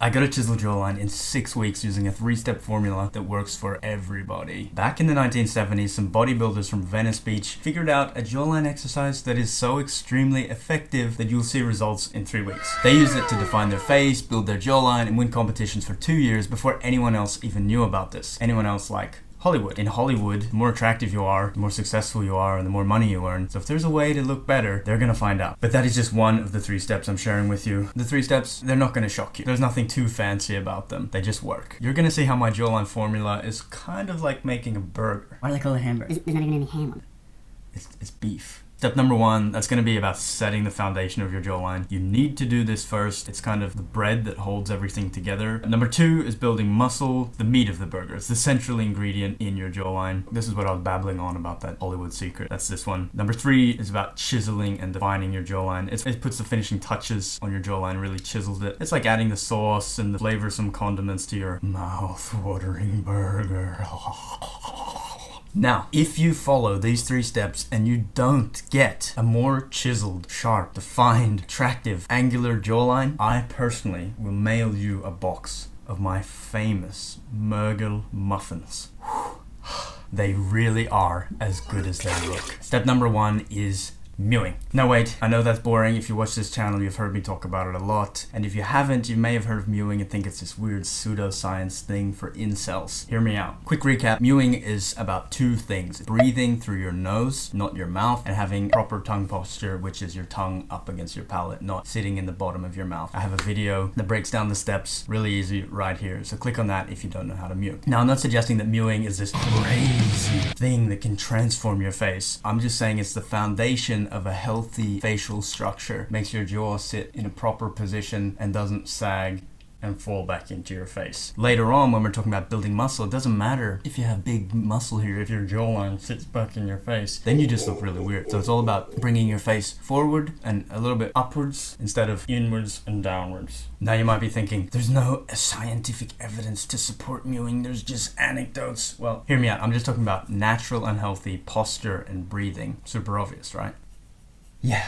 I got a chiseled jawline in 6 weeks using a 3-step formula that works for everybody. Back in the 1970s, some bodybuilders from Venice Beach figured out a jawline exercise that is so extremely effective that you'll see results in 3 weeks. They used it to define their face, build their jawline, and win competitions for 2 years before anyone else even knew about this. Anyone else like Hollywood. In Hollywood, the more attractive you are, the more successful you are, and the more money you earn. So if there's a way to look better, they're gonna find out. But that is just one of the 3 steps I'm sharing with you. The 3 steps, they're not gonna shock you. There's nothing too fancy about them. They just work. You're gonna see how my jawline formula is kind of like making a burger. Why do they call it a hamburger? There's not even any ham on it. It's beef. Step number 1, that's going to be about setting the foundation of your jawline. You need to do this first. It's kind of the bread that holds everything together. Number 2 is building muscle, the meat of the burger. It's the central ingredient in your jawline. This is what I was babbling on about, that Hollywood secret. That's this one. Number 3 is about chiseling and defining your jawline. It puts the finishing touches on your jawline, really chisels it. It's like adding the sauce and the flavorsome condiments to your mouth-watering burger. Now, if you follow these 3 steps and you don't get a more chiseled, sharp, defined, attractive, angular jawline, I personally will mail you a box of my famous Mergel muffins. They really are as good as they look. Step number 1 is mewing. No, wait, I know that's boring. If you watch this channel, you've heard me talk about it a lot. And if you haven't, you may have heard of mewing and think it's this weird pseudoscience thing for incels. Hear me out. Quick recap. Mewing is about 2 things. Breathing through your nose, not your mouth, and having proper tongue posture, which is your tongue up against your palate, not sitting in the bottom of your mouth. I have a video that breaks down the steps really easy right here. So click on that if you don't know how to mew. Now, I'm not suggesting that mewing is this crazy thing that can transform your face. I'm just saying it's the foundation of a healthy facial structure. Makes your jaw sit in a proper position and doesn't sag and fall back into your face. Later on, when we're talking about building muscle, it doesn't matter if you have big muscle here, if your jawline sits back in your face, then you just look really weird. So it's all about bringing your face forward and a little bit upwards instead of inwards and downwards. Now you might be thinking, there's no scientific evidence to support mewing, there's just anecdotes. Well, hear me out. I'm just talking about natural and healthy posture and breathing. Super obvious, right? Yeah.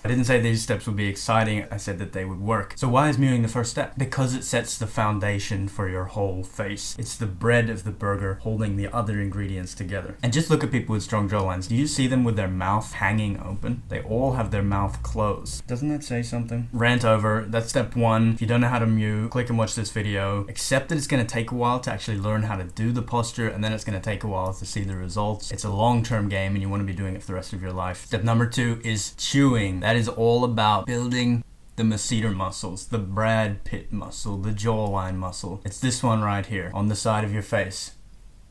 I didn't say these steps would be exciting, I said that they would work. So why is mewing the first step? Because it sets the foundation for your whole face. It's the bread of the burger holding the other ingredients together. And just look at people with strong jawlines. Do you see them with their mouth hanging open? They all have their mouth closed. Doesn't that say something? Rant over. That's step 1. If you don't know how to mew, click and watch this video. Accept that it's going to take a while to actually learn how to do the posture, and then it's going to take a while to see the results. It's a long-term game and you want to be doing it for the rest of your life. Step number 2 is chewing. That is all about building the masseter muscles, the Brad Pitt muscle, the jawline muscle. It's this one right here on the side of your face.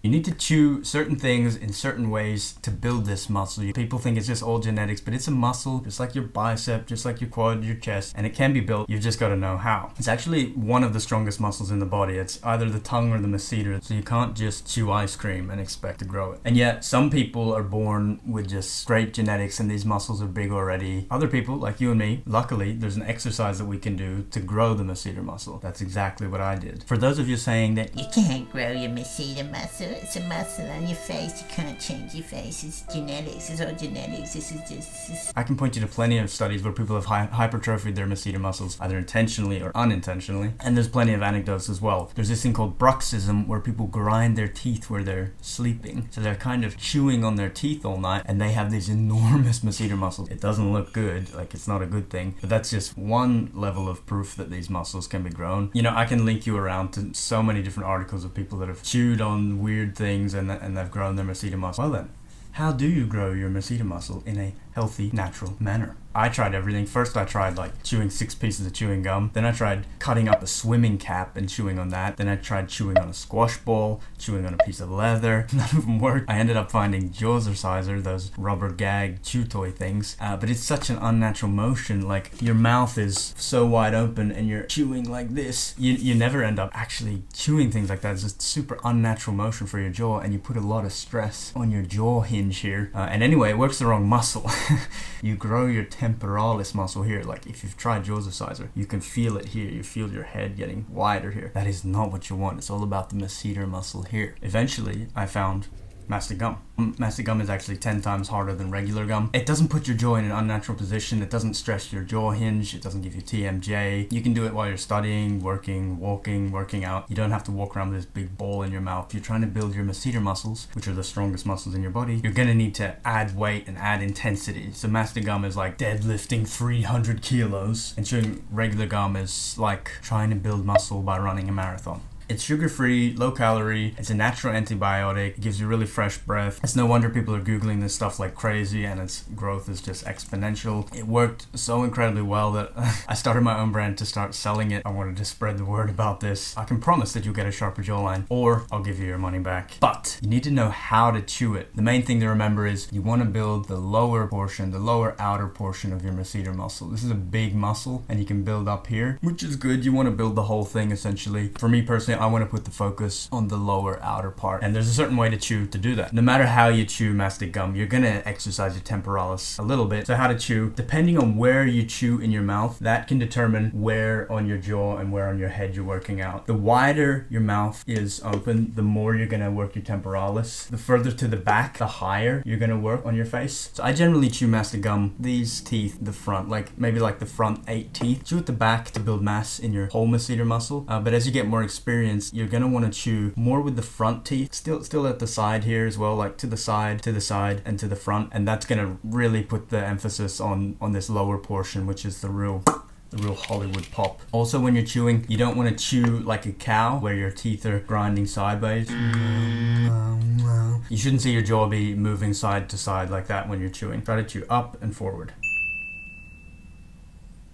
You need to chew certain things in certain ways to build this muscle. People think it's just all genetics, but it's a muscle, just like your bicep, just like your quad, your chest, and it can be built. You've just got to know how. It's actually one of the strongest muscles in the body. It's either the tongue or the masseter, so you can't just chew ice cream and expect to grow it. And yet, some people are born with just great genetics and these muscles are big already. Other people, like you and me, luckily, there's an exercise that we can do to grow the masseter muscle. That's exactly what I did. For those of you saying that You can't grow your masseter muscle. It's a muscle on your face. You can't change your face. It's genetics. It's all genetics. This is just... I can point you to plenty of studies where people have hypertrophied their masseter muscles, either intentionally or unintentionally. And there's plenty of anecdotes as well. There's this thing called bruxism, where people grind their teeth where they're sleeping. So they're kind of chewing on their teeth all night, and they have these enormous masseter muscles. It doesn't look good, like it's not a good thing, but that's just one level of proof that these muscles can be grown. You know, I can link you around to so many different articles of people that have chewed on weird things and they've grown their masseter muscle. Well then, how do you grow your masseter muscle in a healthy, natural manner? I tried everything. First I tried like chewing 6 pieces of chewing gum. Then I tried cutting up a swimming cap and chewing on that. Then I tried chewing on a squash ball, chewing on a piece of leather. None of them worked. I ended up finding Jawline, those rubber gag chew toy things. But it's such an unnatural motion. Like your mouth is so wide open and you're chewing like this. You never end up actually chewing things like that. It's just super unnatural motion for your jaw, and you put a lot of stress on your jaw hinge here. And anyway, it works the wrong muscle. You grow your temporalis muscle here. Like if you've tried Jawline, you can feel it here. You feel your head getting wider here. That is not what you want. It's all about the masseter muscle here. Eventually, I found mastic gum. Mastic gum is actually 10 times harder than regular gum. It doesn't put your jaw in an unnatural position. It doesn't stress your jaw hinge. It doesn't give you TMJ. You can do it while you're studying, working, walking, working out. You don't have to walk around with this big ball in your mouth. If you're trying to build your masseter muscles, which are the strongest muscles in your body, you're gonna need to add weight and add intensity. So mastic gum is like deadlifting 300 kilos, and chewing regular gum is like trying to build muscle by running a marathon. It's sugar-free, low-calorie, it's a natural antibiotic, it gives you really fresh breath. It's no wonder people are Googling this stuff like crazy, and its growth is just exponential. It worked so incredibly well that I started my own brand to start selling it. I wanted to spread the word about this. I can promise that you'll get a sharper jawline, or I'll give you your money back. But you need to know how to chew it. The main thing to remember is you want to build the lower portion, the lower outer portion of your masseter muscle. This is a big muscle, and you can build up here, which is good. You want to build the whole thing, essentially. For me personally, I want to put the focus on the lower outer part, and there's a certain way to chew to do that. No matter how you chew mastic gum, you're gonna exercise your temporalis a little bit. So how to chew, depending on where you chew in your mouth, that can determine where on your jaw and where on your head you're working out. The wider your mouth is open, the more you're gonna work your temporalis. The further to the back, the higher you're gonna work on your face. So I generally chew mastic gum, these teeth, the front, maybe the front 8 teeth. Chew at the back to build mass in your whole masseter muscle. But as you get more experience, you're gonna want to chew more with the front teeth, still at the side here as well, like to the side, and to the front, and that's gonna really put the emphasis on this lower portion, which is the real Hollywood pop. Also, when you're chewing, you don't want to chew like a cow where your teeth are grinding sideways. You shouldn't see your jaw be moving side to side like that when you're chewing. Try to chew up and forward.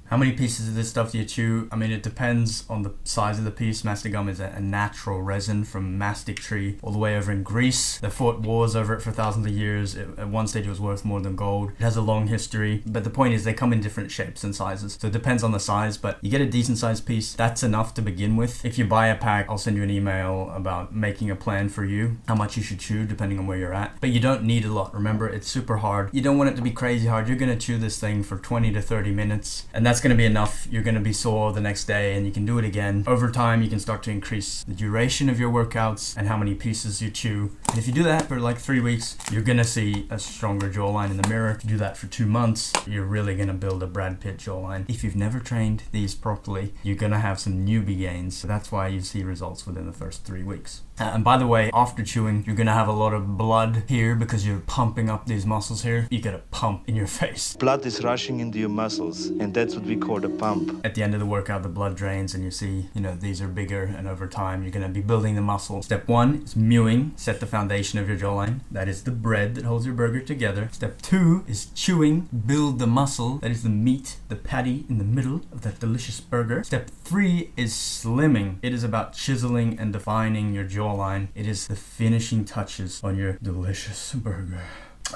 How many pieces of this stuff do you chew? I mean, it depends on the size of the piece. Mastic gum is a natural resin from mastic tree all the way over in Greece. They fought wars over it for thousands of years. At one stage it was worth more than gold. It has a long history, but the point is they come in different shapes and sizes. So it depends on the size, but you get a decent sized piece. That's enough to begin with. If you buy a pack, I'll send you an email about making a plan for you, how much you should chew depending on where you're at. But you don't need a lot. Remember, it's super hard. You don't want it to be crazy hard. You're gonna chew this thing for 20 to 30 minutes, and that's going to be enough. You're going to be sore the next day, and you can do it again. Over time, you can start to increase the duration of your workouts and how many pieces you chew. And if you do that for like 3 weeks, you're going to see a stronger jawline in the mirror. If you do that for 2 months, you're really going to build a Brad Pitt jawline. If you've never trained these properly, you're going to have some newbie gains. So that's why you see results within the first 3 weeks. And by the way, after chewing, you're going to have a lot of blood here because you're pumping up these muscles here. You get a pump in your face. Blood is rushing into your muscles, and that's what we call a pump. At the end of the workout, the blood drains and you see, these are bigger, and over time, you're going to be building the muscle. Step 1 is mewing. Set the foundation of your jawline. That is the bread that holds your burger together. Step 2 is chewing. Build the muscle. That is the meat, the patty in the middle of that delicious burger. Step 3 is slimming. It is about chiseling and defining your jawline. It is the finishing touches on your delicious burger.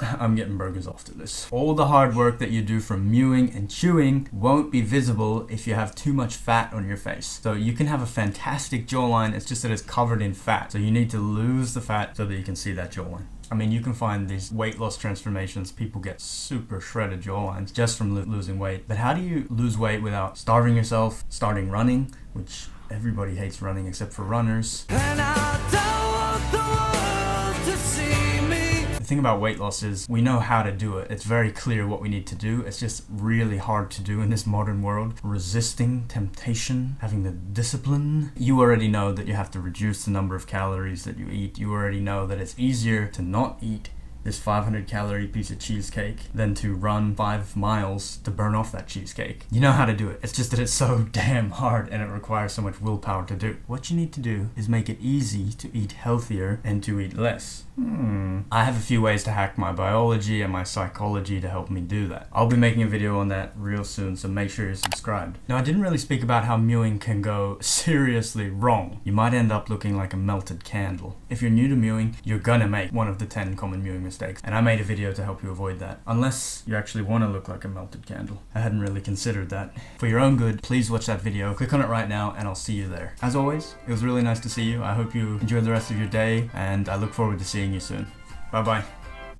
I'm getting burgers after this. All the hard work that you do from mewing and chewing won't be visible if you have too much fat on your face. So you can have a fantastic jawline, it's just that it's covered in fat. So you need to lose the fat so that you can see that jawline. I mean, you can find these weight loss transformations. People get super shredded jawlines just from losing weight. But how do you lose weight without starving yourself, starting running, which everybody hates running except for runners. And I don't want the world to see me. The thing about weight loss is we know how to do it. It's very clear what we need to do. It's just really hard to do in this modern world. Resisting temptation, having the discipline. You already know that you have to reduce the number of calories that you eat. You already know that it's easier to not eat this 500 calorie piece of cheesecake than to run 5 miles to burn off that cheesecake. You know how to do it. It's just that it's so damn hard and it requires so much willpower to do. What you need to do is make it easy to eat healthier and to eat less. I have a few ways to hack my biology and my psychology to help me do that. I'll be making a video on that real soon, so make sure you're subscribed. Now, I didn't really speak about how mewing can go seriously wrong. You might end up looking like a melted candle. If you're new to mewing, you're gonna make one of the 10 common mewing mistakes, and I made a video to help you avoid that. Unless you actually want to look like a melted candle. I hadn't really considered that. For your own good, please watch that video. Click on it right now, and I'll see you there. As always, it was really nice to see you. I hope you enjoy the rest of your day, and I look forward to seeing you soon. Bye bye.